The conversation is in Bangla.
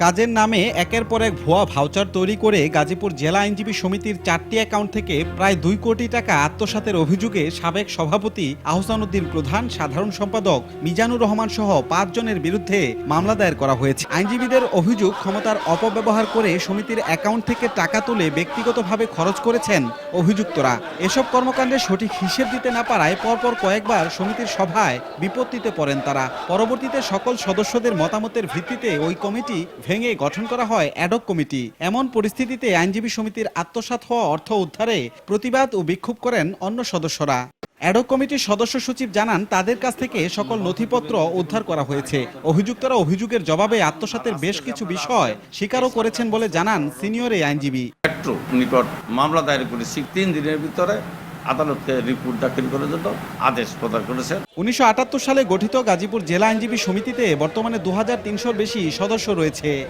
কাজের নামে একের পর এক ভুয়া ভাউচার তৈরি করে গাজীপুর জেলা আইনজীবী সমিতির 4টি অ্যাকাউন্ট থেকে প্রায় 2 কোটি টাকা আত্মসাতের অভিযোগে সাবেক সভাপতি আহসান উদ্দিন প্রধান, সাধারণ সম্পাদক মিজানুর রহমান সহ 5 জনের বিরুদ্ধে মামলা দায়ের করা হয়েছে। আইনজীবীদের অভিযোগ, ক্ষমতার অপব্যবহার করে সমিতির অ্যাকাউন্ট থেকে টাকা তুলে ব্যক্তিগতভাবে খরচ করেছেন অভিযুক্তরা। এসব কর্মকাণ্ডের সঠিক হিসেব দিতে না পারায় পরপর কয়েকবার সমিতির সভায় বিপত্তিতে পড়েন তারা। পরবর্তীতে সকল সদস্যদের মতামতের ভিত্তিতে ওই কমিটি ভেঙে গঠন করা হয় অ্যাডহক কমিটি। এমন পরিস্থিতিতে আইনজীবী সমিতির আত্মসাৎ হওয়া অর্থ উদ্ধারে প্রতিবাদ ও বিক্ষোভ করেন অন্য সদস্যরা। অ্যাডহক কমিটির সদস্য সচিব জানান, তাদের কাছ থেকে সকল নথিপত্র উদ্ধার করা হয়েছে। অভিযুক্তরা অভিযোগের জবাবে আত্মসাতের বেশ কিছু বিষয় স্বীকারও করেছেন বলে জানান সিনিয়র এই আইনজীবী। নিকট মামলা দায়ের করেছি, 3 দিনের ভিতরে আদালতকে রিপোর্ট দাখিল করার জন্য আদেশ প্রদান করেছে। 1978 সালে গঠিত গাজীপুর জেলা আইনজীবী সমিতিতে বর্তমানে 2300-র বেশি সদস্য রয়েছে।